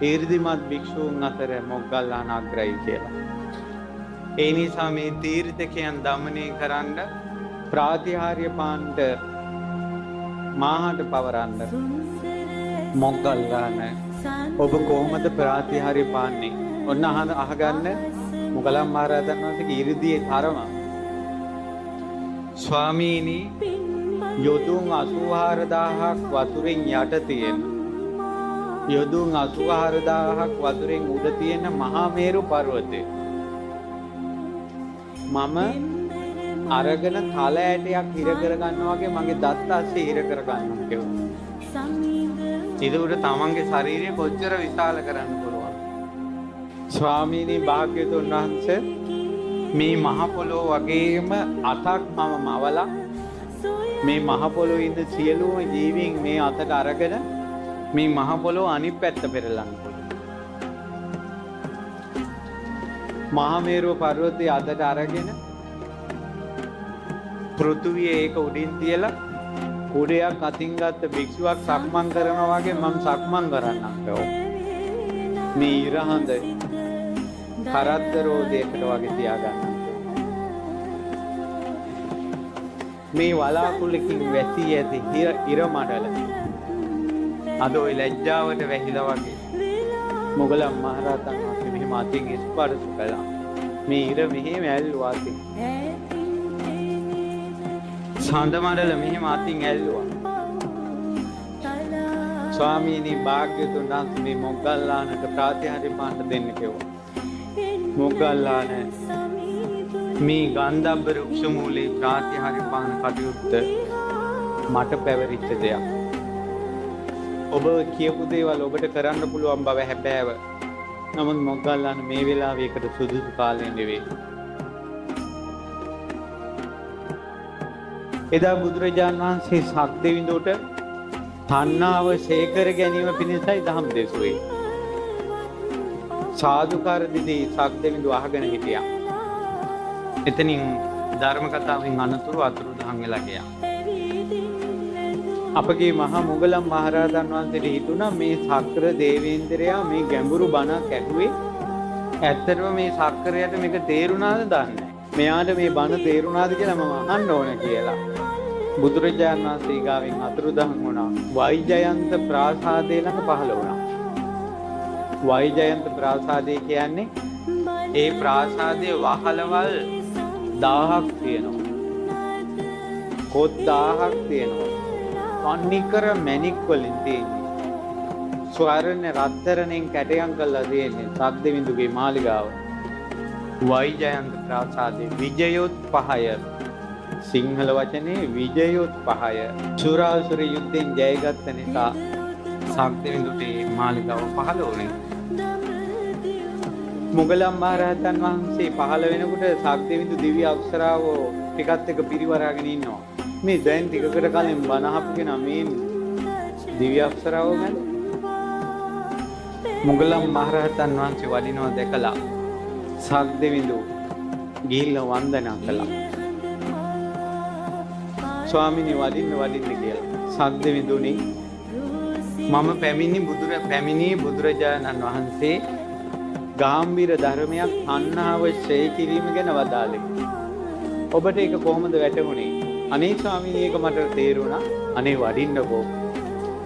ඊර්දිමත් භික්ෂූන් අතර මොග්ගල්ලාන අග්‍රයි කියලා. ඒ නිසා මේ තීර්ථකයන් දමනය කරන්න ප්‍රාතිහාර්ය පාණ්ඩ මාහට පවරන්න මොග්ගල්ලාන ඔබ කොහොමද ප්‍රාතිහාර්ය පාන්නේ? ඔන්න අහගන්න මොගලන් මහරහතන් වහන්සේගේ 이르දියේ තරම. ස්වාමීනි යොදුන් 84000ක් වතුරෙන් යට තියෙන යොදුන් 84000ක් වතුරෙන් උඩ තියෙන මහා මේරු පර්වතය මම අරගෙන තල ඇටයක් හිර කරගන්නවා වගේ මගේ දත් අස්සේ හිර කරගන්නවා කියලා. ඒකට තමන්ගේ ශරීරය කොච්චර විශාල කරන්න පුළුවන්. ස්වාමීනි භාග්‍යවතුන් වහන්සේ මේ මහ පොළොව වගේම අතක් මම මවලා මේ මහ පොළොවේ ඉන්න සියලුම ජීවීන් මේ අතට අරගෙන මේ මහ පොළොව අනිත් පැත්ත පෙරලන්න පුළුවන්. මහා මේරුව පර්වතය අතට අරගෙන පෘථුවිය ඒක උඩින් තියලා කුඩයක් අතින් ගත්ත භික්ෂුවක් සක්මන් කරනවා වගේ මම සක්මන් කරන්නම් ඕ. මේ ඉරහඳ කරත්ත රෝදයකට වගේ තියාගන්න. මේ වලාකුළකින් වැසී ඇති ඉර මඩල අද ඔය ලැජ්ජාවට වැහිලා වගේ මොගලන් මහරහතන් වහන්සේ මෙහෙම අතින් ස්පර්ශ කළා. මේ ඉර මෙහෙම ඇල්ලුවා අතින්. සඳ මඩල මෙහෙම අතින් ඇල්ලුවා. ස්වාමීනි භාග්‍යවතුන් වහන්සේ මේ මොග්ගල්ලානට ප්‍රාතිහාර්ය පාණ්ඩ දෙන්න කිව්වා. මොග්ගල්ලාන මේ ගන්ධබ්බ වෘක්ෂ මූලයේ ප්‍රාතිහාර්ය පාන කටයුත්ත මට පැවරිච්ච දෙයක්. ඔබ කියපු දේවල් ඔබට කරන්න පුළුවන් බව හැබෑව. නමුත් මොග්ගල්ලාන මේ වෙලාවේ එකට සුදුසු කාලය නෙවෙයි. එදා බුදුරජාණන් වහන්සේ සක්දෙවිඳුට තණ්හාව ශේකර ගැනීම පිණිසයි දහම් දෙසුවේ. සාදුකාර දිදී සක්දෙවිඳු අහගෙන හිටියා. එතනින් ධර්ම කතාවෙන් අනතුරු අතුරුදහන් වෙලා ගියා. අපගේ මහා මොගලන් මහරහතන් වහන්සේට හිතුණා මේ සක්‍ර දේවේන්ද්‍රයා මේ ගැඹුරු බණක් ඇහුවේ ඇත්තටම මේ සක්‍රයට මේක තේරුණාද දන්නේ. මෙයාට මේ බණ තේරුණාද කියලා මම අහන්න ඕන කියලා. බුදුරජාණන් වහන්සේ ගාවෙන් අතුරුදහන් වුණා. වෛජයන්ත ප්‍රාසාදේ ළඟ පහළ වුණා. වෛජයන්ත ප්‍රාසාදය කියන්නේ ඒ ප්‍රාසාදයේ වහලවල් 1000ක් තියෙනවා. කොත් 1000ක් තියෙනවා. අනිකර මැණික් වලින් තියෙන්නේ. ස්වර්ණ රත්තරන්ෙන් කැටයම් කරලා තියෙන්නේ සක්දෙවිඳුගේ මාලිගාව. වෛජයන්ත ප්‍රාසාදයේ විජයොත්පහය සිංහල වචනේ විජයොත්පහය සුරාසුර යුද්ධෙන් ජයගත්ත නිසා සක්දෙවිඳුට මාලිගාව පහළ වුණේ. මොගලන් මහරහතන් වහන්සේ පහළ වෙනකොට සක්දෙවිඳු දිව්‍ය අක්ෂරාව ටිකත් එක පිරිවරාගෙන ඉන්නවා. මේ දැන් ටිකකට කලින් බණ අහපු කෙනා මේ දිව්‍ය අක්ෂරාව මැද මොගලන් මහරහතන් වහන්සේ වඩිනවා දැකලා සක්දෙවිඳු ගිහිල්ලා වන්දනා කළා. ස්වාමීනි වඩින්න කියලා. සක්දෙවිඳුනි මම පැමිණි බුදුරජාණන් වහන්සේ ගාම්භීර ධර්මයක් තණ්හාව ඡය කිරීම ගැන වදාළේ. ඔබට ඒක කොහොමද වැටහුනේ? අනේ ස්වාමීනි ඒක මට තේරුණා. අනේ වඩින්නකෝ.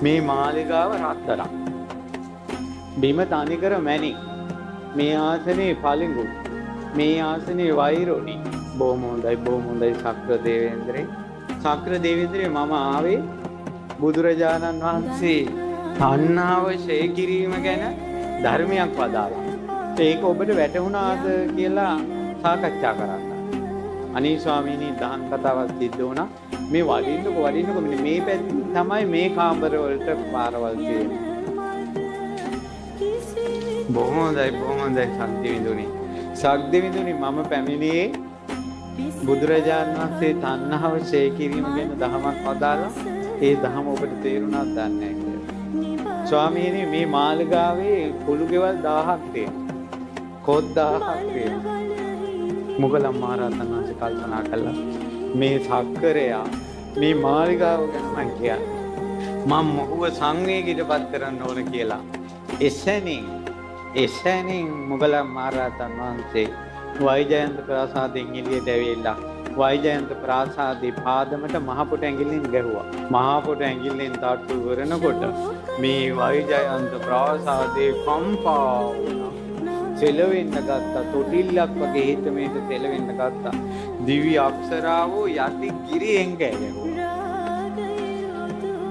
මේ මාලිගාව රත්තරන්. බිම තනිකර මැණික්. මේ ආසනේ පලිඟු. මේ ආසනේ වෛරොණි. බොහොම හොඳයි සක්‍ර දේවේන්ද්‍රේ. සක්‍ර දේවේන්ද්‍රේ මම ආවේ බුදුරජාණන් වහන්සේ තණ්හාව ඡය කිරීම ගැන ධර්මයක් වදාළා. ඒක ඔබට වැටහුණාද කියලා සාකච්ඡා කරන්න. අනේ ස්වාමීනි දහම් කතාවක් සිද්ධ වුණා. මේ වඩින්නකො මෙන්න මේ පැත්තෙන් තමයි මේ කාමර වලට පාරවල් තියෙන්නේ. බොහොම හොඳයි සක්දෙවිඳුනි. සක්දෙවිඳුනි මම පැමිණියේ බුදුරජාණන් වහන්සේ තණ්හාව ඡය කිරීම ගැන දහමක් වදාළා. ඒ දහම ඔබට තේරුණාද දන්නේ නැහැ කියලා. ස්වාමීනි මේ මාලිගාවේ කුළු ගෙවල් 1000ක් තියෙනවා. කොත් 1000ක් තියෙනවා. මොගලන් මහරහතන් වහන්සේ කල්පනා කළා මේ සක්කරයා මේ මාලිගාව ගැන මං කියන්නේ. මම මොහුව සංවේගීටපත් කරන්න ඕන කියලා. එසැනින් මුගලන් මහරහතන් වහන්සේ වෛජයන්ත ප්‍රාසාදයෙන් එළියට ඇවිල්ලා වෛජයන්ත ප්‍රාසාදයේ පාදමට මහපොට ඇඟිල්ලෙන් ගැහුවා. මහපොට ඇඟිල්ලෙන් තට්ටු කරනකොට මේ වෛජයන්ත ප්‍රාසාදයේ කම්පා වුණා. සෙලවෙන්න ගත්තා. තොටිල්ලක් වගේ හිත මේක සෙලවෙන්න ගත්තා. දිව්‍ය අප්සරාවෝ යටි ගිරියෙන් ගැහුවා.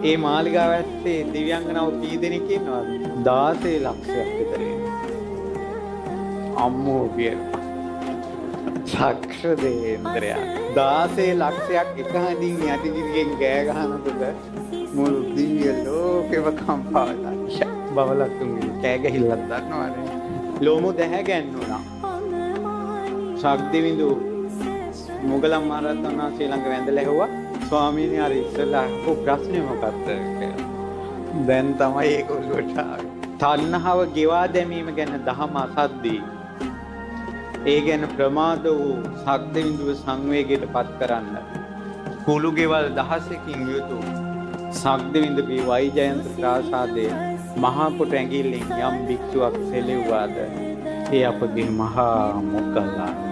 ඒ මාලිගාව ඇත්තේ දිව්‍යාංගනාව කී දෙනෙක් ඉන්නවද? 16 ලක්ෂයක් විතර ඉන්නවා. අම්මෝ කියලා. සක්ෂ දේන්ද්‍රයා 16 ලක්ෂයක් එක හඳින් යටිගිරියෙන් ගෑ ගහනකොට මුළු දිව්‍ය ලෝකෙම කම්පා වෙලා. බවලතුන්ගේ කෑ ගහිල්ලක් දන්නවනේ. ලෝමු දැහැ ගැන්නුණා. ශක්තිවිඳු මුගලන් මහරහතන් වහන්සේ ළඟ වැඳලා ඇහුවා ස්වාමීනි අර ඉස්සලා අහපු ප්‍රශ්නේ මොකක්ද කියලා. දැන් තමයි ඒක ඔළුවට ආවේ. තණ්හාව ගෙවා දැමීම ගැන දහම අසද්දී. ඒ ගැන ප්‍රමාද වූ ශක්තිවිඳුව සංවේගයට පත් කරන්න. කුළු ගෙවල් දහසකින් යුතු ශක්තිවිඳුගේ වෛජයන්ත ප්‍රාසාදයේ මහා කොට ඇඟිල්ලෙන් යම් භික්ෂුවක් සෙලෙව්වාද ඒ අපගේ මහා මොග්ගල්ලාන